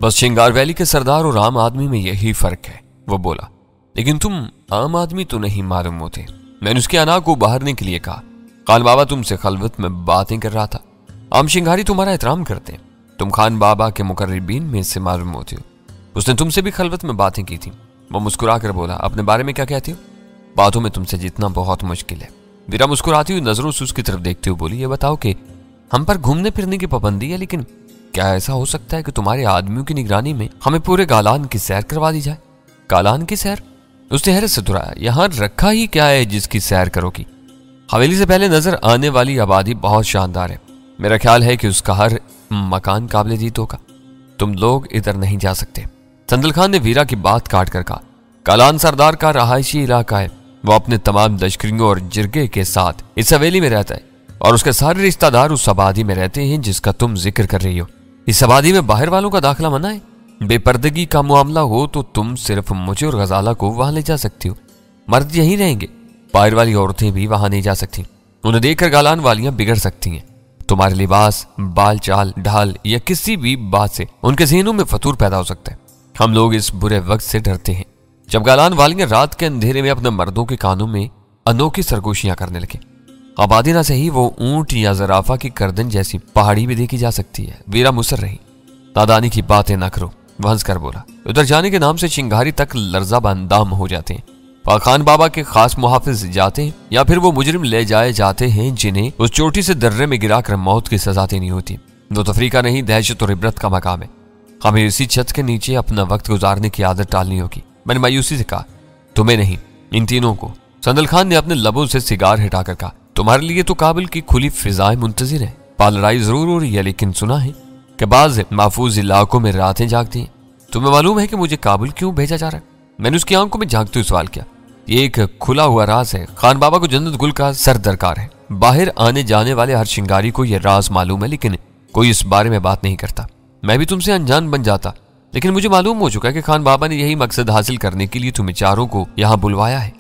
बस शिंगार वैली के सरदार और आम आदमी में यही फर्क है, वो बोला। लेकिन तुम आम आदमी तो नहीं मालूम होते। मैंने उसके अना को उबारने के लिए कहा। खान बाबा तुमसे खलवत में बातें कर रहा था। आम शिंगारी तुम्हारा एहतराम करते हैं, तुम खान बाबा के मुकर्रबीन में से मालूम होते हो। उसने तुमसे भी खलवत में बातें की थी। वो मुस्कुरा कर बोला, अपने बारे में क्या कहती हो? बातों में तुमसे जीतना बहुत मुश्किल है। वीरा मुस्कुराती हुई नजरों से उसकी तरफ देखते हुए बोली, ये बताओ कि हम पर घूमने फिरने की पाबंदी है, लेकिन क्या ऐसा हो सकता है कि तुम्हारे आदमियों की निगरानी में हमें पूरे गालान की सैर करवा दी जाए? गालान की सैर? उसने हैरत से दुहराया, यहाँ रखा ही क्या है जिसकी सैर करोगी? हवेली से पहले नजर आने वाली आबादी बहुत शानदार है। मेरा ख्याल है कि उसका हर मकान काबिल जीत होगा। तुम लोग इधर नहीं जा सकते। संदल खान ने वीरा की बात काट कर कहा, गालान सरदार का रहायशी इलाका है। वो अपने तमाम लश्करियों और जिरगे के साथ इस हवेली में रहता है और उसके सारे रिश्तेदार उस आबादी में रहते हैं जिसका तुम जिक्र कर रही हो। इस आबादी में बाहर वालों का दाखिला मना है। बेपर्दगी का मामला हो तो तुम सिर्फ मुझे और गजाला को वहां ले जा सकती हो। मर्द यहीं रहेंगे, बाहर वाली औरतें भी वहां नहीं जा सकती। उन्हें देखकर गालान वालियां बिगड़ सकती हैं। तुम्हारे लिबास, बाल चाल, ढाल या किसी भी बात से उनके ज़हनों में फतूर पैदा हो सकता है। हम लोग इस बुरे वक्त से डरते हैं जब गालान वालियां रात के अंधेरे में अपने मर्दों के कानों में अनोखी सरगोशियां करने लगे। आबादी ना सही, वो ऊंट या जराफा की गर्दन जैसी पहाड़ी भी देखी जा सकती है। वीरा मुसर रही। नादानी की बातें ना करो, वह हंसकर बोला। उधर जाने के नाम से चिंगारी तक लर्जा बंदाम हो जाते हैं। खान बाबा के खास मुहाफिज जाते हैं या फिर वो मुजरिम ले जाए जाते हैं जिन्हें उस चोटी से दर्रे में गिराकर मौत की सजा देनी होती। वो तफरीका नहीं, दहशत और इबरत का मकाम है। हमें इसी छत के नीचे अपना वक्त गुजारने की आदत टालनी होगी। मैंने मायूसी से कहा, तुम्हें नहीं, इन तीनों को। संदल खान ने अपने लबों से सिगार हटाकर कहा, तुम्हारे लिए तो काबिल की खुली फिजाएं मुंतजिर है। पालराई जरूर हो रही है, लेकिन सुना है कि बाज महफूज इलाकों में रातें जागती हैं। तुम्हें मालूम है कि मुझे काबुल क्यों भेजा जा रहा है? मैंने उसकी आंखों में झांकते हुए सवाल किया। ये एक खुला हुआ राज है। खान बाबा को जन्नत गुल का सर दरकार है। बाहर आने जाने वाले हर शिंगारी को यह राज मालूम है, लेकिन कोई इस बारे में बात नहीं करता। मैं भी तुमसे अनजान बन जाता, लेकिन मुझे मालूम हो चुका है कि खान बाबा ने यही मकसद हासिल करने के लिए तुम्हें चारों को यहाँ बुलवाया है।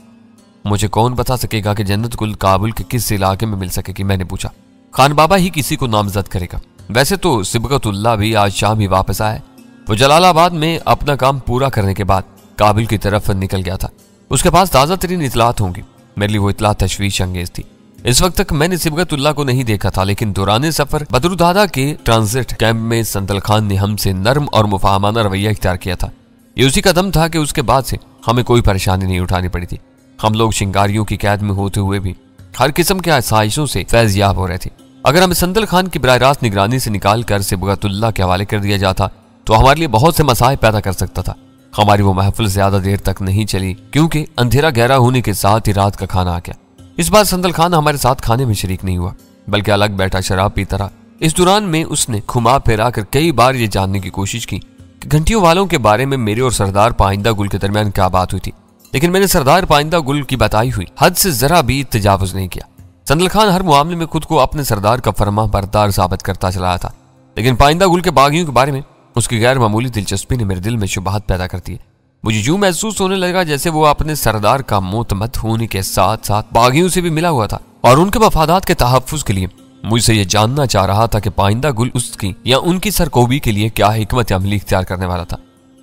मुझे कौन बता सकेगा कि जन्नत गुल काबुल के किस इलाके में मिल सकेगी? मैंने पूछा। खान बाबा ही किसी को नामजद करेगा। वैसे तो सिबगतुल्लाह भी आज शाम ही वापस आया। वो जलालाबाद में अपना काम पूरा करने के बाद काबुल की तरफ निकल गया था। उसके पास ताज़ा तरीन इतलात होंगी। मेरे लिए वो इतलात तशवीश अंगेज थी। इस वक्त तक मैंने सिबगतुल्लाह को नहीं देखा था, लेकिन दौरान सफर बदरुदादा के ट्रांजिट कैंप में संदल खान ने हमसे नर्म और मुफाहमाना रवैया इख्तियार किया था। ये उसी कदम था कि उसके बाद से हमें कोई परेशानी नहीं उठानी पड़ी थी। हम लोग शिंगारियों की कैद में होते हुए भी हर किस्म के आसाइशों से फैज़याब हो रहे थे। अगर हमें संदल खान की बराह रास्त निगरानी से निकाल कर सिबगतुल्लाह के हवाले कर दिया जाता तो हमारे लिए बहुत से मसाइब पैदा कर सकता था। हमारी वो महफिल ज्यादा देर तक नहीं चली, क्योंकि अंधेरा गहरा होने के साथ ही रात का खाना आ गया। इस बार संदल खान हमारे साथ खाने में शरीक नहीं हुआ, बल्कि अलग बैठा शराब पीता रहा। इस दौरान में उसने खुमा फेरा कर कई बार ये जानने की कोशिश की कि घंटियों वालों के बारे में मेरे और सरदार पाइंदा गुल के दरमियान क्या बात हुई थी, लेकिन मैंने सरदार पाइंदा गुल की बताई हुई हद से जरा भी तजावुज नहीं किया। संदल खान हर मामले में खुद को अपने सरदार का फरमा बरदार साबित करता चला था, लेकिन पाइंदा गुल के बागियों के बारे में उसकी गैर मामूली दिलचस्पी ने मेरे दिल में शुबहत पैदा कर दी। मुझे यूं महसूस होने लगा जैसे वो अपने सरदार का मोतमत होने के साथ साथ बागियों से भी मिला हुआ था और उनके मफादात के तहफ्फुज के लिए मुझसे ये जानना चाह रहा था कि पाइंदा गुल उसकी या उनकी सरकोबी के लिए क्या हिकमत अमली इख्तियार करने वाला था।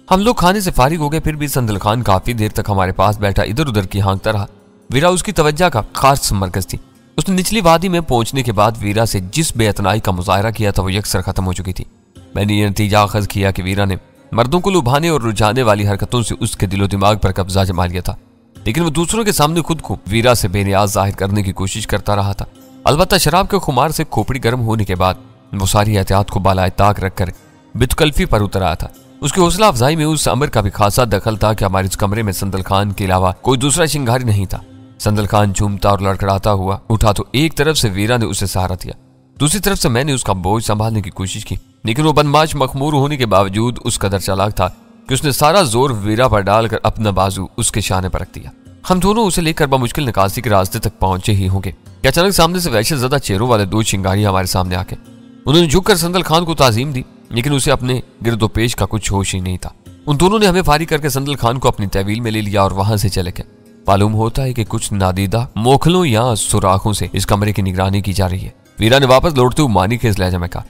हम लोग खाने से फारिग हो गए, फिर भी संदल खान काफी देर तक हमारे पास बैठा इधर उधर की हाँकता रहा। वीरा उसकी तवज्जो का खास मरकज थी। उसने निचली वादी में पहुंचने के बाद वीरा से जिस बेअतनाई का मुजाहरा किया था वो यकसर खत्म हो चुकी थी। मैंने ये नतीजा अखज़ किया कि वीरा ने मर्दों को लुभाने और रुझाने वाली हरकतों से उसके दिलो दिमाग पर कब्जा जमा लिया था, लेकिन वो दूसरों के सामने खुद को वीरा से बेनियाज जाहिर करने की कोशिश करता रहा था। अलबत्ता शराब के खुमार से खोपड़ी गर्म होने के बाद वो सारी एहतियात को बालाए ताक रखकर बितकल्फी पर उतर आया था। उसकी हौसला अफजाई में उस अमर का भी खासा दखल था कि हमारे इस कमरे में संदल खान के अलावा कोई दूसरा शिंगारी नहीं था। संदल खान झूमता और लड़खड़ाता हुआ उठा तो एक तरफ से वीरा ने उसे सहारा दिया, दूसरी तरफ से मैंने उसका बोझ संभालने की कोशिश की, लेकिन वो बदमाश मखमूर होने के बावजूद उस कदर चालाक था कि उसने सारा जोर वीरा पर डालकर अपना बाजू उसके शाने पर रख दिया। हम दोनों उसे लेकर बामुश्किल निकासी के रास्ते तक पहुंचे ही होंगे कि अचानक सामने से वहशत ज़दा चेहरों वाले दो चिंगारी हमारे सामने आके उन्होंने झुककर संदल खान को ताजीम दी, लेकिन उसे अपने गिरदोपेश का कुछ होश ही नहीं था। उन दोनों ने हमें फारिग करके संदल खान को अपनी तहवील में ले लिया और वहां से चले गए। मालूम होता है कि कुछ नादीदा मोखलों या सुराखों से इस कमरे की निगरानी की जा रही है। वीरा ने वापस लौटते हुए मानी खेज लहजा में कहा,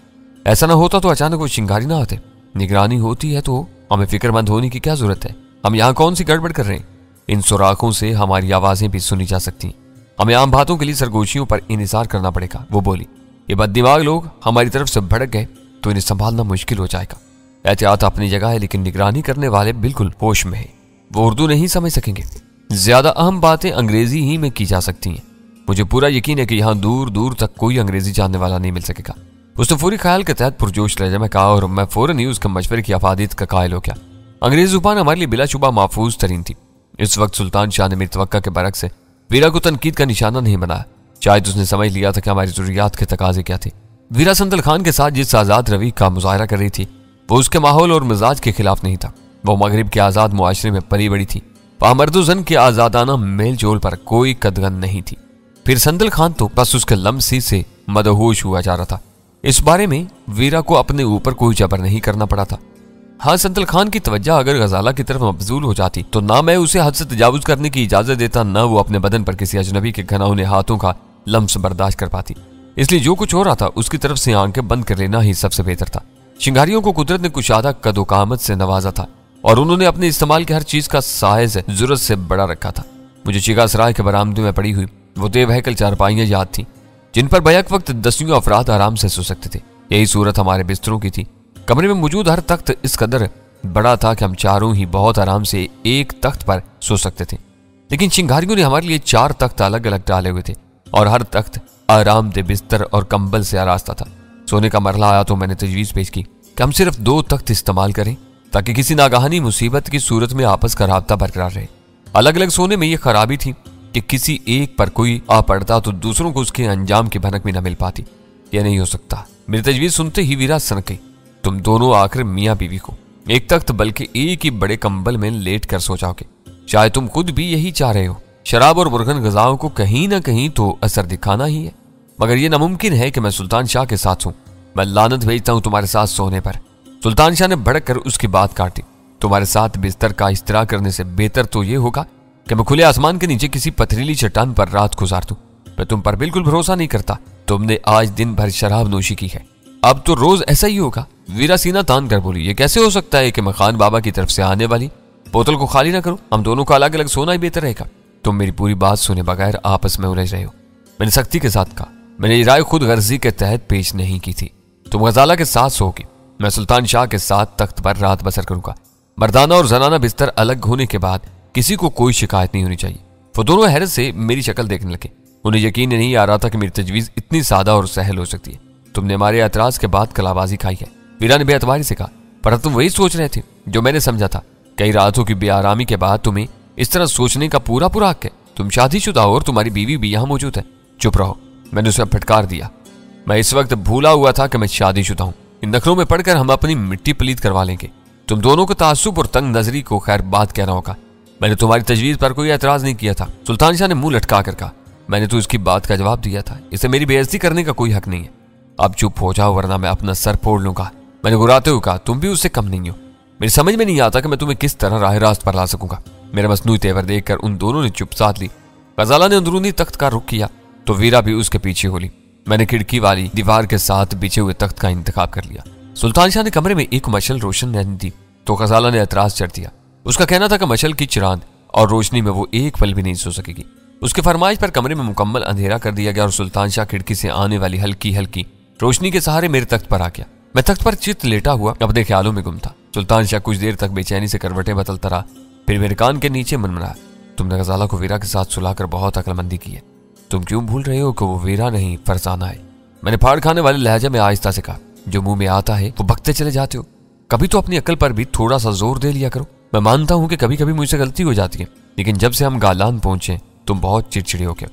ऐसा ना होता तो अचानक वो शिंगारी ना आते। निगरानी होती है तो हमें फिक्रमंद होने की क्या जरूरत है? हम यहाँ कौन सी गड़बड़ कर रहे हैं? इन सुराखों से हमारी आवाजें भी सुनी जा सकती हैं। हमें आम बातों के लिए सरगोशियों पर इंतजार करना पड़ेगा। वो बोली, ये बददिमाग लोग हमारी तरफ से भड़क गए तो इन्हें संभालना मुश्किल हो जाएगा। एहतियात अपनी जगह है, लेकिन निगरानी करने वाले बिल्कुल होश में है। वो उर्दू नहीं समझ सकेंगे। ज्यादा अहम बातें अंग्रेजी ही में की जा सकती हैं। मुझे पूरा यकीन है कि यहाँ दूर दूर तक कोई अंग्रेजी जानने वाला नहीं मिल सकेगा। उसने फौरी ख्याल के तहत पुरजोश लहजे में कहा और मैं फौरन ही उसके मशवरे की अफादियत का कायल हो गया। अंग्रेजी जुबान हमारे लिए बिलाशुबा महफूज तरीन थी। इस वक्त सुल्तान शाह ने मेरी तवक्का के बरक्स से वीरा को तनकीद का निशाना नहीं बनाया। शायद उसने समझ लिया था कि हमारी जरूरियात के तकाजे क्या थे। वीरा संदल खान के साथ जिस आजाद रवि का मुजाहरा कर रही थी वो उसके माहौल और मिजाज के खिलाफ नहीं था। वो मगरिब के आजाद मुआशरे में पली बड़ी थी। वहां मर्दोजन के आजादाना मेल जोल पर कोई कदगन नहीं थी। फिर संदल खान तो बस उसके लम्सी से मदहोश हुआ जा रहा था। इस बारे में वीरा को अपने ऊपर कोई जबर नहीं करना पड़ा था। हाँ, संदल खान की तवज्जो अगर गजाला की तरफ मबजूल हो जाती तो ना मैं उसे हद से तजावुज करने की इजाजत देता, ना वो अपने बदन पर किसी अजनबी के घनौने हाथों का लम्स बर्दाश्त कर पाती। इसलिए जो कुछ हो रहा था उसकी तरफ से आंखें बंद कर लेना ही सबसे बेहतर था। शिंगारियों को कुदरत ने कुशादा कदोकामत से नवाजा था और उन्होंने अपने इस्तेमाल के हर चीज का साइज जरूरत से बड़ा रखा था। मुझे चिगा सराय के बरामदे में पड़ी हुई वो देवहैकल चारपाइयां याद थी जिन पर बैक वक्त दसियों अफराद आराम से सो सकते थे। यही सूरत हमारे बिस्तरों की थी। कमरे में मौजूद हर तख्त इस कदर बड़ा था कि हम चारों ही बहुत आराम से एक तख्त पर सो सकते थे। लेकिन शिंगारियों ने हमारे लिए 4 तख्त अलग अलग डाले हुए थे और हर तख्त आरामदेह बिस्तर और कंबल से आरास्ता था। सोने का मरला आया तो मैंने तजवीज पेश की कि हम सिर्फ 2 तख्त इस्तेमाल करें ताकि किसी नागाहानी मुसीबत की सूरत में आपस का राब्ता बरकरार रहे। अलग अलग सोने में यह खराबी थी कि किसी एक पर कोई आ पड़ता तो दूसरों को उसके अंजाम की भनक भी न मिल पाती। यह नहीं हो सकता। मेरी तजवीज सुनते ही वीरा सनक गई। तुम दोनों आखिर मियाँ बीवी को एक तख्त बल्कि एक ही बड़े कंबल में लेट कर सो जाओगे। शायद तुम खुद भी यही चाह रहे हो। शराब और बुरगन गजाओं को कहीं ना कहीं तो असर दिखाना ही है। मगर यह नामुमकिन है कि मैं सुल्तान शाह के साथ हूं। मैं लानत भेजता हूं तुम्हारे साथ सोने पर। सुल्तान शाह ने भड़क कर उसकी बात काटी। तुम्हारे साथ बिस्तर का इस्तिरा करने से बेहतर तो यह होगा कि मैं खुले आसमान के नीचे किसी पथरीली चट्टान पर रात गुजार दूं। मैं तुम पर बिल्कुल भरोसा नहीं करता। तुमने आज दिन भर शराब नोशी की है, अब तो रोज ऐसा ही होगा। वीरा सीना तान कर बोली, ये कैसे हो सकता है कि मैं खान बाबा की तरफ से आने वाली बोतल को खाली ना करूं? हम दोनों का अलग अलग सोना ही बेहतर रहेगा। तुम मेरी पूरी बात सुने बगैर आपस में उलझ रहे हो। मैंने सख्ती के साथ कहा। मैंने ये राय खुद गर्जी के तहत पेश नहीं की थी। तुम गजाला के साथ सोगी, मैं सुल्तान शाह के साथ तख्त पर रात बसर करूंगा। मर्दाना और जनाना बिस्तर अलग होने के बाद किसी को कोई शिकायत नहीं होनी चाहिए। वो दोनों हैरत से मेरी शक्ल देखने लगे। उन्हें यकीन नहीं आ रहा था कि मेरी तजवीज इतनी सादा और सहल हो सकती है। तुमने हमारे एतराज के बाद कलाबाजी खाई है, वीरा ने बेअतबारी से कहा। पर तुम वही सोच रहे थे जो मैंने समझा था। कई रातों की बेआरामी के बाद तुम्हें इस तरह सोचने का पूरा पूरा हक है। तुम शादीशुदा हो और तुम्हारी बीवी भी यहाँ मौजूद है। चुप रहो, मैंने उसे फटकार दिया। मैं इस वक्त भूला हुआ था कि मैं शादीशुदा हूँ। इन नखरों में पड़कर हम अपनी मिट्टी पलीत करवा लेंगे। तुम दोनों को तासुब और तंग नजरी को खैर बात कहना होगा। मैंने तुम्हारी तजवीज पर कोई एतराज नहीं किया था। सुल्तान शाह ने मुंह लटका कर कहा। मैंने तो इसकी बात का जवाब दिया था। इसे मेरी बेइज्जती करने का कोई हक नहीं है। अब चुप हो जाओ वरना मैं अपना सर फोड़ लूंगा। मैंने गुराते हुए कहा, तुम भी उससे कम नहीं हो। मेरी समझ में नहीं आता कि मैं तुम्हें किस तरह राह रास्त पर ला सकूंगा। मेरा मसनूई तेवर देखकर उन दोनों ने चुप साध ली। गजाला ने अंदरूनी तख्त का रुख किया तो वीरा भी उसके पीछे हो ली। मैंने खिड़की वाली दीवार के साथ बिछे हुए तख्त का इंतखाब कर लिया। सुल्तान शाह ने कमरे में एक मशल रोशन रहने दी तो गजाला ने एतराज चढ़ दिया। उसका कहना था कि मशल की चिरांद और रोशनी में वो एक पल भी नहीं सो सकेगी। उसके फरमाइश पर कमरे में मुकम्मल अंधेरा कर दिया गया और सुल्तान शाह खिड़की से आने वाली हल्की हल्की रोशनी के सहारे मेरे तख्त पर आ गया। मैं तख्त पर चित लेटा हुआ अपने ख्यालों में गुम था। सुल्तान शाह कुछ देर तक बेचैनी से करवटें बदलता रहा, फिर मेरे कान के नीचे मनमनाया, तुमने गजाला को वीरा के साथ सुलाकर बहुत अक्लमंदी की है। तुम क्यों भूल रहे हो कि वो वीरा नहीं फरजाना है? मैंने फाड़ खाने वाले लहजे में आहिस्ता से कहा। जो मुंह में आता है वो बकते चले जाते हो। कभी तो अपनी अक्ल पर भी थोड़ा सा जोर दे लिया करो। मैं मानता हूं कि कभी कभी मुझसे गलती हो जाती है, लेकिन जब से हम गालान पहुंचे तुम बहुत चिड़चिड़े हो गए।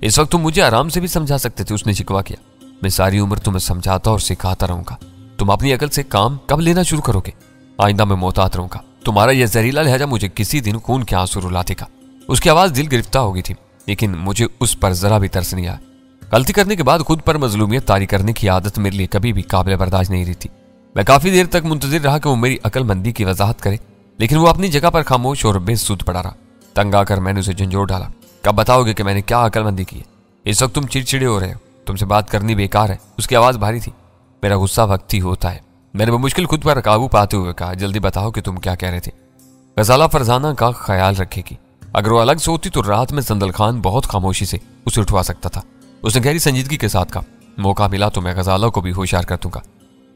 इस वक्त तुम मुझे आराम से भी समझा सकते थे। उसने शिकवा किया। मैं सारी उम्र तुम्हें समझाता और सिखाता रहूंगा। तुम अपनी अकल से काम कब लेना शुरू करोगे? आइंदा मैं मोहतात रहूंगा। तुम्हारा यह जहरीला लहजा मुझे किसी दिन खून के आंसू रुला देगा। उसकी आवाज दिल गिरफ्तार हो गई थी, लेकिन मुझे उस पर जरा भी तरस नहीं आया। गलती करने के बाद खुद पर मजलूमियत तारी करने की आदत मेरे लिए कभी भी काबिल बर्दाश्त नहीं रही थी। मैं काफी देर तक मुंतजिर रहा कि वो मेरी अकलमंदी की वजाहत करे, लेकिन वो अपनी जगह पर खामोश और बेसुध पड़ा रहा। तंग आकर मैंने उसे झंझोड़ डाला। कब बताओगे कि मैंने क्या अकलमंदी की है? इस वक्त तुम चिड़चिड़े हो रहे हो, तुमसे बात करनी बेकार है। उसकी आवाज भारी थी। मेरा गुस्सा वक्त ही होता है, मैंने बमुश्किल खुद पर काबू पाते हुए कहा, जल्दी बताओ कि तुम क्या कह रहे थे। गजाला फरजाना का ख्याल रखेगी, अगर वो अलग सोती तो रात में संदल खान बहुत खामोशी से उसे उठवा सकता था। उसने गहरी संजीदगी के साथ कहा, मौका मिला तो मैं गजाला को भी होशियार कर दूंगा।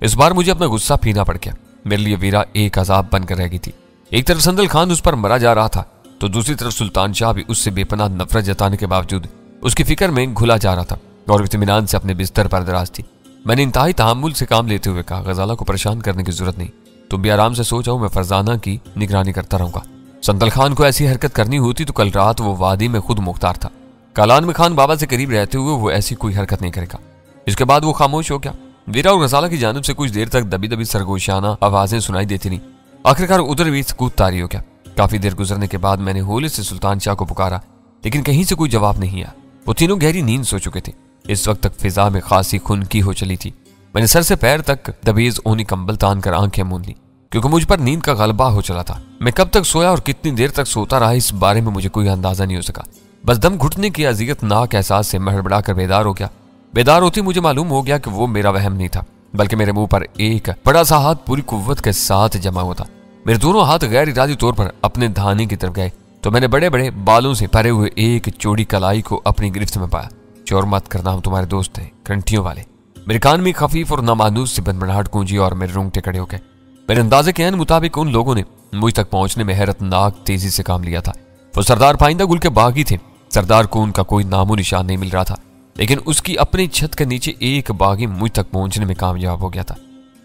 इस बार मुझे अपना गुस्सा पीना पड़ गया। मेरे लिए वीरा एक अजाब बनकर रह गई थी। एक तरफ संदल खान उस पर मरा जा रहा था तो दूसरी तरफ सुल्तान शाह भी उससे बेपनाह नफरत जताने के बावजूद उसकी फिक्र में घुला जा रहा था और इत्मीनान से अपने बिस्तर पर दराज थी। मैंने इंतहाई तहम्मुल से काम लेते हुए कहा, गजाला को परेशान करने की जरूरत नहीं, तुम भी आराम से सो जाओ, मैं फरजाना की निगरानी करता रहूंगा। संदल खान को ऐसी हरकत करनी होती तो कल रात वो वादी में खुद मुख्तार था। कालान में खान बाबा से करीब रहते हुए वो ऐसी कोई हरकत नहीं करेगा। इसके बाद वो खामोश हो गया। वीरा और गजाला की जानिब से कुछ देर तक दबी दबी सरगोशाना आवाजें सुनाई देती नहीं। आखिरकार उधर भी सकूत तारी हो गया। काफी देर गुजरने के बाद मैंने होले से सुल्तान शाह को पुकारा, लेकिन कहीं से कोई जवाब नहीं आया। वो तीनों गहरी नींद सो चुके थे। इस वक्त तक फिजा में खासी खुनकी हो चली थी। मैंने सर से पैर तक दबीज ऊनी कंबल तान कर आंखें मूंद ली, क्योंकि मुझ पर नींद का गलबा हो चला था। मैं कब तक सोया और कितनी देर तक सोता रहा इस बारे में मुझे कोई अंदाजा नहीं हो सका। बस दम घुटने की अजियतनाक एहसास से मैं हड़बड़ाकर बेदार हो गया। बेदार होती मुझे मालूम हो गया कि वो मेरा वहम नहीं था, बल्कि मेरे मुंह पर एक बड़ा सा हाथ पूरी कुव्वत के साथ जमा हुआ था। मेरे दोनों हाथ गैर इरादी तौर पर अपने धाने की तरफ गए तो मैंने बड़े बड़े बालों से भरे हुए एक चौड़ी कलाई को अपनी गिरफ्त में पाया। चोर मत करना, हम तुम्हारे दोस्त हैं, घंटियों वाले। मेरे कान में खफीफ और नामानूस से बनबनाहट गूंजी और मेरे रोंगटे खड़े हो गए। मेरे अंदाजे के मुताबिक उन लोगों ने मुझ तक पहुंचने में हैरतनाक तेजी से काम लिया था। वो सरदार पाइंदा गुल के बागी थे। सरदार को उनका कोई नामो निशान नहीं मिल रहा था, लेकिन उसकी अपनी छत के नीचे एक बागी मुझ तक पहुंचने में कामयाब हो गया था।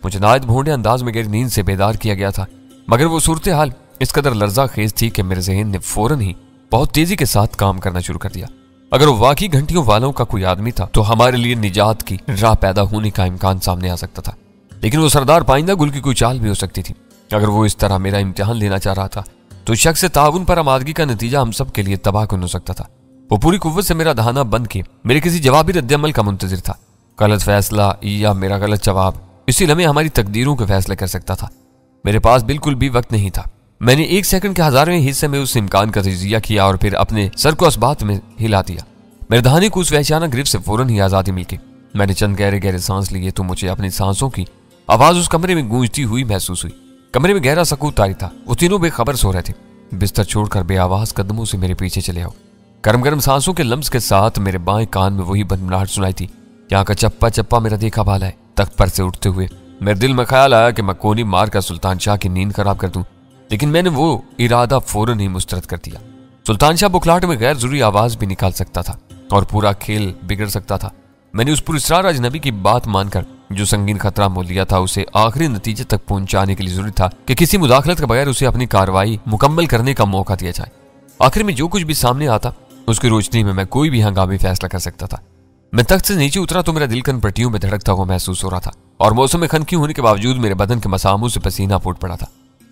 मुझे नायत भोंडे अंदाज में गहरी नींद से बेदार किया गया था, मगर वो सूरत हाल इस कदर लर्जा खेज थी कि मेरे जहन ने फौरन ही बहुत तेजी के साथ काम करना शुरू कर दिया। अगर वो वाकई घंटियों वालों का कोई आदमी था तो हमारे लिए निजात की राह पैदा होने का इम्कान सामने आ सकता था, लेकिन वो सरदार पाइंदा गुल की कोई चाल भी हो सकती थी। अगर वो इस तरह मेरा इम्तिहान लेना चाह रहा था तो शख्स से ताउन पर आमादगी का नतीजा हम सब के लिए तबाहकुन हो सकता था। वो पूरी कुव्वत से मेरा दहाना बंद किए मेरे किसी जवाबी रद्द-ए-अमल का मुंतजिर था। गलत फैसला या मेरा गलत जवाब इसी लम्हे हमारी तकदीरों के फैसले कर सकता था। मेरे पास बिल्कुल भी वक्त नहीं था। मैंने एक सेकंड के 1000वें हिस्से में उस इम्कान का तजिया किया और फिर अपने सर को असबात में हिला दिया। मेरे दहाने को उस वहशाना गिरफ्त से फौरन ही आजादी मिल गई। मैंने चंद गहरे गहरे सांस लिए तो मुझे अपनी सांसों की आवाज उस कमरे में गूंजती हुई महसूस हुई। कमरे में गहरा सकूत तारी था। वो तीनों बेखबर सो रहे थे। बिस्तर छोड़कर बेआवाज कदमों से मेरे पीछे चले आओ। गर्म गर्म सांसों के लम्स के साथ मेरे बाएं कान में वही बनबनाहट सुनाई थी। यहाँ का चप्पा चप्पा मेरा देखा भाला है। तख्त पर से उठते हुए मेरे दिल में ख्याल आया कि मैं कोनी मार कर सुल्तान शाह की नींद खराब कर दूं, लेकिन मैंने वो इरादा फौरन ही मुस्तरद कर दिया। सुल्तान शाह बुखलाहट में गैर जरूरी आवाज भी निकाल सकता था और पूरा खेल बिगड़ सकता था। मैंने उस पुरस्कार अजनबी की बात मानकर जो संगीन खतरा मोल लिया था उसे आखिरी नतीजे तक पहुंचाने के लिए जरूरी था कि किसी मुदाखलत के बगैर उसे अपनी कार्रवाई मुकम्मल करने का मौका दिया जाए। आखिर में जो कुछ भी सामने आता उसकी रोशनी में मैं कोई भी हंगामी फैसला कर सकता था। मैं तख्त से नीचे उतरा तो मेरा दिल कन पट्टियों में धड़कता हुआ महसूस हो रहा था और मौसम में खनकी होने के बावजूद मेरे बदन के मसामों से पसीना फूट पड़ा था।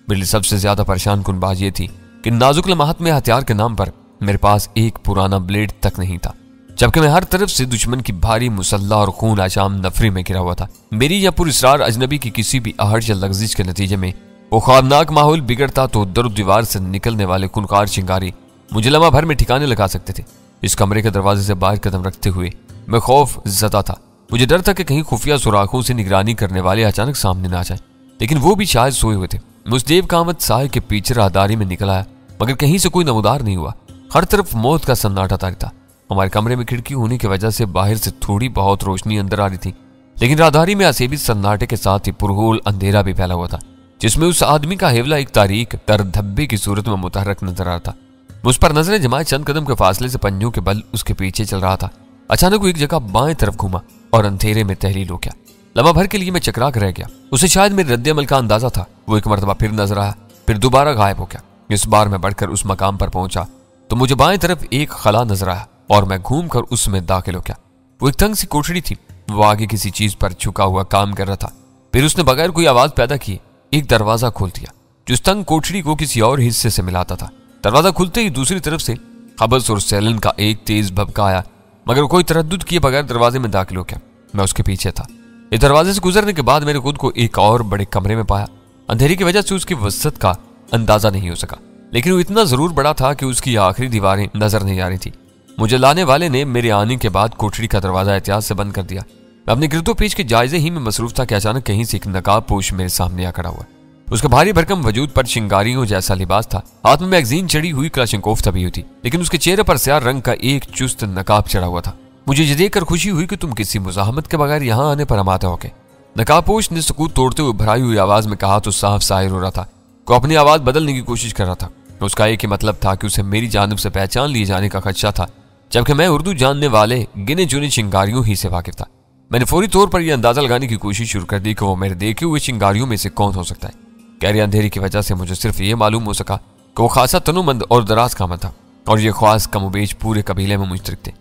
मेरे लिए सबसे ज्यादा परेशान कुन बात यह थी कि नाजुक लम्हात में हथियार के नाम पर मेरे पास एक पुराना ब्लेड तक नहीं था, जबकि मैं हर तरफ से दुश्मन की भारी मुसल्ला और खून आशाम नफरी में घिरा हुआ था। मेरी या पुरस्कार अजनबी की किसी भी आहट या लग्जिश के नतीजे में वो ख्वाबनाक माहौल बिगड़ता तो दर दीवार से निकलने वाले खूनखार चिंगारी मुझे लम्हा भर में ठिकाने लगा सकते थे। इस कमरे के दरवाजे से बाहर कदम रखते हुए मैं खौफ ज़दा था। मुझे डर था कि कहीं खुफिया सुराखों से निगरानी करने वाले अचानक सामने ना आ जाए, लेकिन वो भी शायद सोए हुए थे। मुझदेव कामत साय के पीछे राहदारी में निकल आया, मगर कहीं से कोई नमूदार नहीं हुआ। हर तरफ मौत का सन्नाटा तारी था। हमारे कमरे में खिड़की होने की वजह से बाहर से थोड़ी बहुत रोशनी अंदर आ रही थी, लेकिन राहदारी में असेबी सन्नाटे के साथ ही पुरहोल अंधेरा भी फैला हुआ था, जिसमें उस आदमी का हेवला एक तारीख तर धब्बे की सूरत में मुतहरक नजर आ रहा था। मुझ पर नजरें जमाए चंद कदम के फासले से पंजों के बल उसके पीछे चल रहा था। अचानक वो एक जगह बाएं तरफ घुमा और अंधेरे में तहलील हो गया। लम्हा भर के लिए मैं चकरा कर रह गया। उसे शायद मेरे रद्द-ए-अमल का अंदाजा था। वो एक मरतबा फिर नजर आया, फिर दोबारा गायब हो गया। इस बार मैं बढ़कर उस मकाम पर पहुंचा तो मुझे बाएं तरफ एक खला नजर आया और मैं घूम कर उसमें दाखिल हो गया। वो एक तंग सी कोठड़ी थी। वो आगे किसी चीज पर झुका हुआ काम कर रहा था। फिर उसने बगैर कोई आवाज पैदा किए एक दरवाजा खोल दिया जो उस तंग कोठड़ी को किसी और हिस्से से मिलाता था। दरवाजा खुलते ही दूसरी तरफ से हबस और सैलन का एक तेज भबका आया, मगर कोई तरद्दुद किए बगैर दरवाजे में दाखिल हो गया। मैं उसके पीछे था। इस दरवाजे से गुजरने के बाद मैंने खुद को एक और बड़े कमरे में पाया। अंधेरे की वजह से उसकी वसत का अंदाजा नहीं हो सका, लेकिन वो इतना जरूर बड़ा था कि उसकी आखिरी दीवारें नजर नहीं आ रही थी। मुझे लाने वाले ने मेरे आने के बाद कोठरी का दरवाजा एहतियात से बंद कर दिया। मैं अपने गिरदो पेश के जायजे ही में मसरूफ था कि अचानक कहीं से एक नकाबपोश मेरे सामने आ खड़ा हुआ। उसका भारी भरकम वजूद पर चिंगारियों जैसा लिबास था, हाथ में मैगजीन चढ़ी हुई क्लाशनकोफ तभी थी, लेकिन उसके चेहरे पर स्याह रंग का एक चुस्त नकाब चढ़ा हुआ था। मुझे ये देखकर खुशी हुई कि तुम किसी मुजाहमत के बगैर यहाँ आने पर आमादा हो गए। नकाबपोश ने सुकूत तोड़ते हुए भराई हुई आवाज में कहा तो साफ साहिर हो रहा था को अपनी आवाज बदलने की कोशिश कर रहा था। उसका एक ही मतलब था कि उसे मेरी जानिब से पहचान लिए जाने का खदशा था, जबकि मैं उर्दू जानने वाले गिने चुने चिंगारियों ही से वाकिफ था। मैंने फौरी तौर पर यह अंदाजा लगाने की कोशिश शुरू कर दी कि वो मेरे देखे हुए चिंगारियों में से कौन हो सकता है। गहरे अंधेरी की वजह से मुझे सिर्फ ये मालूम हो सका कि वो खासा तनुमंद और दराज कामत था, और ये ख्वास कमोबेश पूरे कबीले में मुश्तरक थे।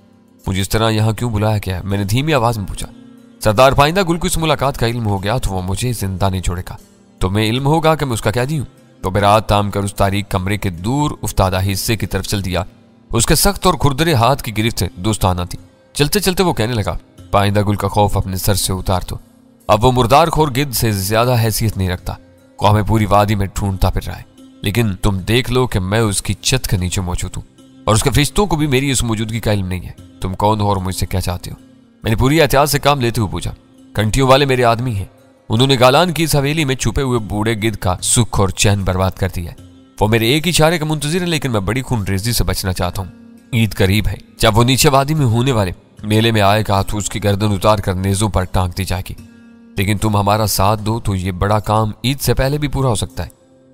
मुझे इस तरह यहाँ क्यों बुलाया गया? मैंने धीमी आवाज में पूछा। सरदार पाइंदा गुल को इस मुलाकात का इल्म हो गया तो वो मुझे जिंदा नहीं छोड़ेगा। तुम्हें इल्म होगा कि मैं उसका क्या दूं? तो बेरात ताम कर उस तारीख कमरे के दूर उफ्तादा हिस्से की तरफ चल दिया। उसके सख्त और खुरदरे हाथ की गिरफ्त दोस्ताना थी। चलते चलते वो कहने लगा, पाइंदा गुल का खौफ अपने सर से उतार दो। अब वो मुर्दार खोर गिद्ध से ज्यादा हैसियत नहीं रखता। वो हमें पूरी वादी में ढूंढता फिर रहा है, लेकिन तुम देख लो कि मैं उसकी छत के नीचे मौजूद हूँ, और उसके फरिश्तों को भी मेरी इस मौजूदगी का इल्म नहीं है। तुम कौन हो और मुझसे क्या चाहते हो? मैंने पूरी एहतियात से काम लेते हुए पूछा। घंटियों वाले मेरे आदमी हैं। उन्होंने गालान की इस हवेली में छुपे हुए बूढ़े गिद्ध का सुख और चैन बर्बाद कर दिया है। वो मेरे एक इशारे का मुंतजिर है, लेकिन मैं बड़ी खूनरेजी से बचना चाहता हूँ। ईद करीब है, जब वो नीचे वादी में होने वाले मेले में आएगा तो उसकी गर्दन उतार कर नेजों पर टांग दी जाएगी। लेकिन तुम हमारा साथ दो तो ये बड़ा काम ईद से पहले भी पूरा हो सकता है।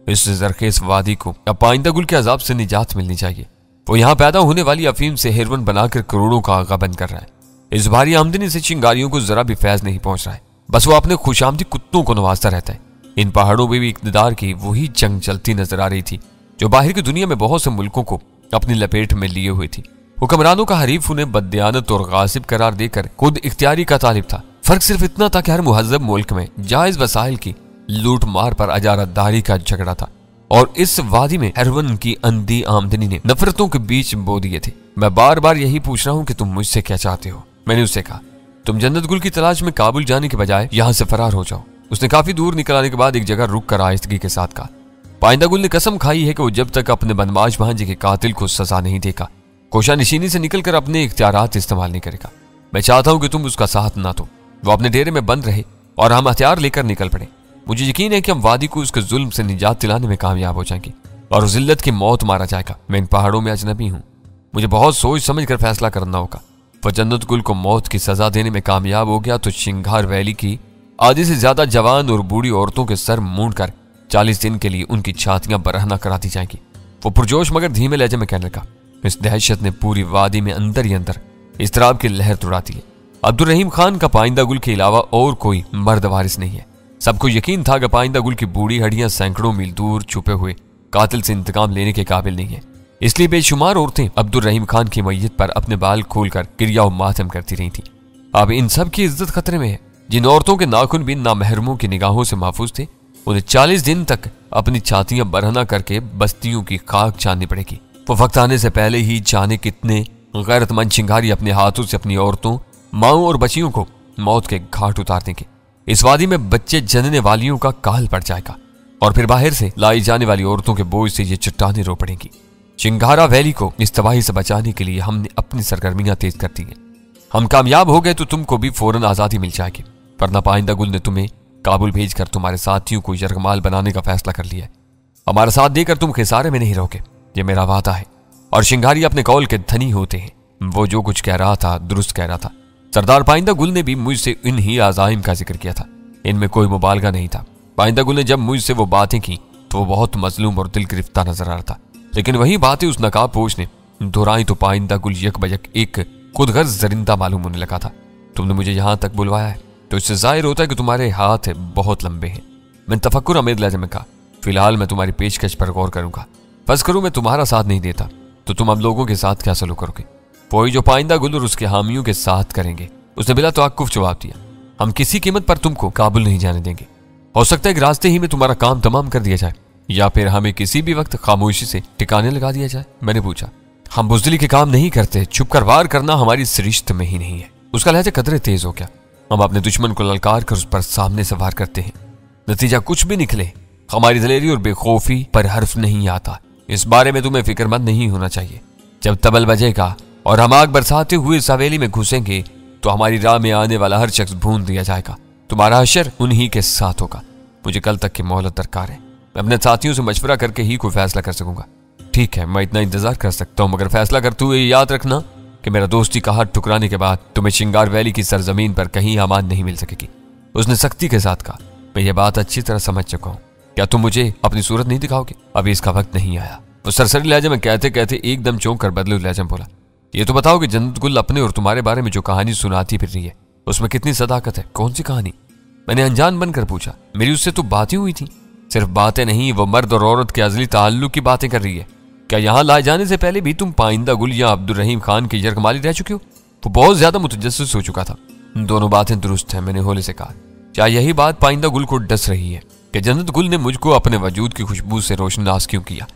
इस जरखेज वादी को अब पाइंदा गुल के अजाब से निजात मिलनी चाहिए। वो यहाँ पैदा होने वाली अफीम से हेरोइन बनाकर करोड़ों का आगा बंद कर रहा है। इस भारी आमदनी से चिंगारियों को जरा भी फैज नहीं पहुंच रहा है। बस वो अपने खुशामदी कुत्तों को नवाजता रहता है। इन पहाड़ों में भी इक़्तिदार की वही जंग चलती नजर आ रही थी जो बाहर की दुनिया में बहुत से मुल्कों को अपनी लपेट में लिए हुए थी। हुक्मरानों का हरीफ उन्हें बददियानत और गासिब करार देकर खुद इख्तियारी का तालिब था। फर्क सिर्फ इतना था कि हर मुहज्जब मुल्क में जायज वसाइल की लूट मार पर अजारतदारी का झगड़ा था, और इस वादी में हेरोइन की अंधी आमदनी ने नफरतों के बीच बो दिए थे। मैं बार बार यही पूछ रहा हूँ कि तुम मुझसे क्या चाहते हो? मैंने उससे कहा, तुम जन्नत गुल की तलाश में काबुल जाने के बजाय यहाँ से फरार हो जाओ। उसने काफी दूर निकल आने के बाद एक जगह रुक कर आहिस्तगी के साथ कहा, पाइंदा गुल ने कसम खाई है कि वो जब तक अपने बदमाश भांजे के कातिल को सजा नहीं देगा, कोशानिशीनी से निकलकर अपने इख्तियारात इस्तेमाल नहीं करेगा। मैं चाहता हूं कि तुम उसका साथ ना दो, वो अपने डेरे में बंद रहे और हम हथियार लेकर निकल पड़े। मुझे यकीन है कि हम वादी को उसके जुल्म से निजात दिलाने में कामयाब हो जाएंगे और जिल्लत की मौत मारा जाएगा। मैं इन पहाड़ों में अजनबी हूँ, मुझे बहुत सोच समझ कर फैसला करना होगा। वह जन्नत गुल को मौत की सजा देने में कामयाब हो गया तो शिंगार वैली की आधे से ज्यादा जवान और बूढ़ी औरतों के सर मूंड कर 40 दिन के लिए उनकी छातियां बरहना करा दी जाएंगी। वो पुरजोश मगर धीमे लहजे में कहने लगा। इस दहशत ने पूरी वादी में अंदर ही अंदर इस्तराब की लहर दौड़ा दी है। अब्दुल रहीम खान का पाइंदा गुल के अलावा और कोई मर्द वारिस नहीं है। सबको यकीन था कि पाइंदा गुल की बूढ़ी हड्डियां सैकड़ों मील दूर छुपे हुए कातिल से इंतकाम लेने के काबिल नहीं है, इसलिए बेशुमार औरतें अब्दुल रहीम खान की मैयत पर अपने बाल खोलकर क्रिया व मातम करती रही थी। अब इन सब की इज्जत खतरे में है। जिन औरतों के नाखून भी नामहरमों की निगाहों से महफूज थे, उन्हें 40 दिन तक अपनी छातियां बरहना करके बस्तियों की खाक छाननी पड़ेगी। वो वक्त आने से पहले ही जाने कितने गैरतमंद चिंगारी अपने हाथों से अपनी औरतों, माओं और बच्चियों को मौत के घाट उतार देंगे। इस वादी में बच्चे जनने वालियों का काल पड़ जाएगा और फिर बाहर से लाई जाने वाली औरतों के बोझ से ये चट्टानें रो पड़ेंगी। चिंगारा वैली को इस तबाही से बचाने के लिए हमने अपनी सरगर्मियां तेज कर दी हैं। हम कामयाब हो गए तो तुमको भी फौरन आजादी मिल जाएगी, वरना पाइंदा गुल ने तुम्हें काबुल भेजकर तुम्हारे साथियों को यरगमाल बनाने का फैसला कर लिया है। हमारा साथ देकर तुम खिसारे में नहीं रहोगे, ये मेरा वादा है। और शिंगारी अपने कौल के धनी होते हैं। वो जो कुछ कह रहा था दुरुस्त कह रहा था। सरदार पाइंदा गुल ने भी मुझसे इन्हीं आज़ाइम का जिक्र किया था, इनमें कोई मुबालगा नहीं था। पाइंदा गुल ने जब मुझसे वो बातें की तो वो बहुत मजलूम और दिल गिरफ्तार नजर आ रहा था, लेकिन वही बातें उस नकाबपोश ने दोहराई तो पाइंदा गुल यक बयक एक खुदगर्ज जरिंदा मालूम होने लगा था। तुमने मुझे यहां तक बुलवाया है तो इससे जाहिर होता है कि तुम्हारे हाथ बहुत लंबे हैं। मैं तफक्कुर अमीर लहजे में कहा, फिलहाल मैं तुम्हारी पेशकश पर गौर करूंगा। फर्ज करूं मैं तुम्हारा साथ नहीं देता तो तुम हम लोगों के साथ क्या सलूक करोगे? वही जो पाइंदा गुल और उसके हामियों के साथ करेंगे। उसने बिला तवक्कुफ जवाब दिया, हम किसी कीमत पर तुमको काबुल नहीं जाने देंगे। हो सकता है कि रास्ते ही में तुम्हारा काम तमाम कर दिया जाए, या फिर हमें किसी भी वक्त खामोशी से ठिकाने लगा दिया जाए। मैंने पूछा, हम बुज़दिली के काम नहीं करते, छुप कर वार करना हमारी सरिश्त में ही नहीं है। उसका लहजा कदरे तेज हो गया। हम अपने दुश्मन को ललकार कर उस पर सामने से वार करते हैं, नतीजा कुछ भी निकले हमारी दलेरी और बेखौफी पर हर्फ नहीं आता। इस बारे में तुम्हें फिक्रमंद नहीं होना चाहिए। जब तबल बजेगा और हम आग बरसाते हुए इस हवेली में घुसेंगे तो हमारी राह में आने वाला हर शख्स भून दिया जाएगा। तुम्हारा हशर उन्हीं के साथ होगा। मुझे कल तक की मोहलत दरकार है। मैं अपने साथियों से मशवरा करके ही कोई फैसला कर सकूंगा। ठीक है, मैं इतना इंतजार कर सकता हूँ, मगर फैसला करते हुए याद रखना कि मेरा दोस्ती का हाथ ठुकराने के बाद तुम्हें श्रृंगार वैली की सरजमीन पर कहीं अमान नहीं मिल सकेगी। उसने सख्ती के साथ कहा। मैं ये बात अच्छी तरह समझ चुका हूँ। क्या तुम मुझे अपनी सूरत नहीं दिखाओगे? अभी इसका वक्त नहीं आया। वो सरसरी लहजे में कहते कहते एकदम चौंक कर बदले लहजे में बोला, ये तो बताओ कि जन्नत गुल अपने और तुम्हारे बारे में जो कहानी सुनाती फिर रही है उसमें कितनी सदाकत है? कौन सी कहानी? मैंने अनजान बनकर पूछा। मेरी उससे तो बातें हुई थी। सिर्फ बातें नहीं, वो मर्द और औरत के अजली ताल्लुक की बातें कर रही है। क्या यहाँ लाए जाने से पहले भी तुम पाइंदा गुल या अब्दुल रहीम खान की यरगमाली रह चुके हो? वो बहुत ज्यादा मुतजस्सिस हो चुका था। दोनों बातें दुरुस्त हैं, मैंने होले से कहा। क्या यही बात पाइंदा गुल को डस रही है कि जन्नत गुल ने मुझको अपने वजूद की खुशबू से रोशनास क्यों किया?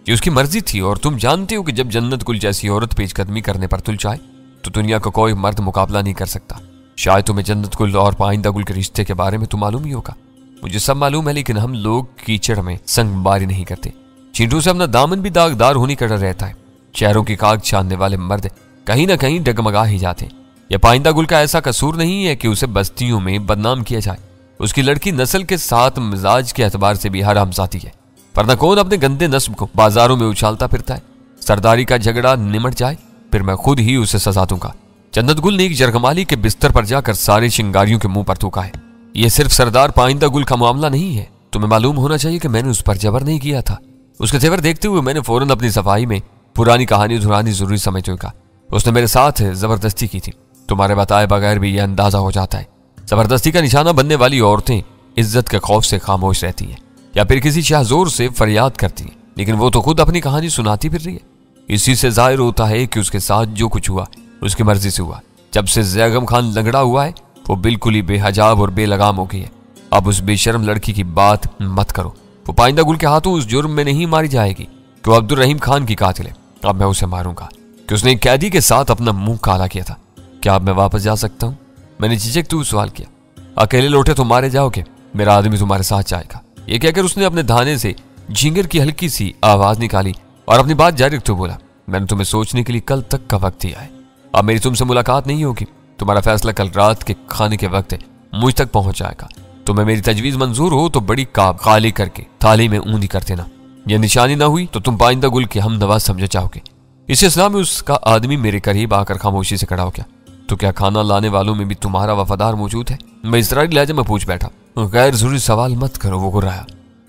ये उसकी मर्जी थी, और तुम जानते हो कि जब जन्नत गुल जैसी औरत पेशकदमी करने पर तुल जाए तो दुनिया का कोई मर्द मुकाबला नहीं कर सकता। शायद तुम्हें जन्नत गुल और पाइंदा गुल के रिश्ते के बारे में तो मालूम ही होगा। मुझे सब मालूम है, लेकिन हम लोग कीचड़ में संगबारी नहीं करते। चींटों से अपना दामन भी दागदार होने का डर रहता है। शहरों की खाक छानने वाले मर्द कहीं ना कहीं डगमगा ही जाते। यह पाइंदा गुल का ऐसा कसूर नहीं है कि उसे बस्तियों में बदनाम किया जाए। उसकी लड़की नस्ल के साथ मिजाज के एतबार से भी हरामजादी है, वरना कौन अपने गंदे नस्ब को बाजारों में उछालता फिरता है? सरदारी का झगड़ा निमट जाए फिर मैं खुद ही उसे सजा दूंगा। जन्नत गुल ने एक जरगमाली के बिस्तर पर जाकर सारे शिंगारियों के मुंह पर थूका है। यह सिर्फ सरदार पाइंदा गुल का मामला नहीं है। तुम्हें मालूम होना चाहिए कि मैंने उस पर जबर नहीं किया था। उसके तेवर देखते हुए मैंने फौरन अपनी सफाई में पुरानी कहानी दोहरानी जरूरी समझते हुए कहा, उसने मेरे साथ जबरदस्ती की थी। तुम्हारे बताए बगैर भी यह अंदाजा हो जाता है। जबरदस्ती का निशाना बनने वाली औरतें इज्जत के खौफ से खामोश रहती हैं या फिर किसी शाहजोर से फरियाद करती हैं, लेकिन वो तो खुद अपनी कहानी सुनाती फिर रही है। इसी से जाहिर होता है कि उसके साथ जो कुछ हुआ उसकी मर्जी से हुआ। जब से जैगम खान लंगड़ा हुआ है वो बिल्कुल ही बेहजाब और बेलगाम हो गई है। अब उस बेशर्म लड़की की बात मत करो। वो पाइंदा गुल के हाथों उस जुर्म में नहीं मारी जाएगी कि वो अब्दुल रहीम खान की कातिल है। अब मैं उसे मारूंगा कि उसने एक कैदी के साथ अपना मुंह काला किया था। क्या अब मैं वापस जा सकता हूँ? मैंने झिझकते हुए सवाल किया। अकेले लौटे तो मारे जाओगे, मेरा आदमी तुम्हारे साथ जाएगा। ये कहकर उसने अपने धाने से झिंगर की हल्की सी आवाज निकाली और अपनी बात जारी रखते बोला, मैंने तुम्हें सोचने के लिए कल तक का वक्त दिया है। अब मेरी तुमसे मुलाकात नहीं होगी। तुम्हारा फैसला कल रात के खाने के वक्त मुझ तक पहुंच जाएगा। तुम्हें मेरी तजवीज मंजूर हो तो बड़ी काब खाली करके थाली में ऊंधी कर देना। यह निशानी ना हुई तो तुम पाइंदा गुल के हम नवाज समझे जाओगे। इस इस्लाम में उसका आदमी मेरे करीब आकर खामोशी से खड़ा हो गया। तो क्या खाना लाने वालों में भी तुम्हारा वफादार मौजूद है? मैं इसराइली लहजे में पूछ बैठा। गैर जरूरी सवाल मत करो, वो गुर्राया।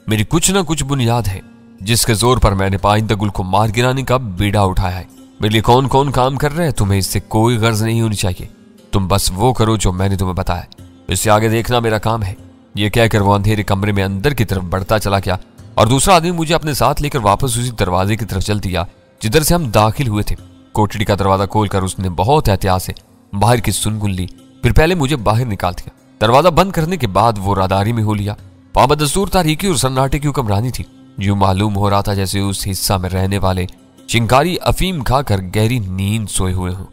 मेरी कुछ ना कुछ बुनियाद है जिसके जोर पर मैंने पाइंदा गुल को मार गिराने का बीड़ा उठाया है। मेरे लिए कौन कौन काम कर रहे हैं तुम्हें इससे कोई गर्ज नहीं होनी चाहिए। तुम बस वो करो जो मैंने तुम्हें बताया, इससे आगे देखना मेरा काम है। ये कहकर वो अंधेरे कमरे में अंदर की तरफ बढ़ता चला गया और दूसरा आदमी मुझे अपने साथ लेकर वापस उसी दरवाजे की तरफ चल दिया जिधर से हम दाखिल हुए थे। कोठड़ी का दरवाजा खोलकर उसने बहुत एहतियात से बाहर की सुनगुन ली, फिर पहले मुझे बाहर निकाल दिया। दरवाजा बंद करने के बाद वो रादारी में हो लिया। पाबदस्तूर तारीकी और सन्नाटे की हुक्मरानी थी। यूं मालूम हो रहा था जैसे उस हिस्सा में रहने वाले शिंकारी अफीम खाकर गहरी नींद सोए हुए हों।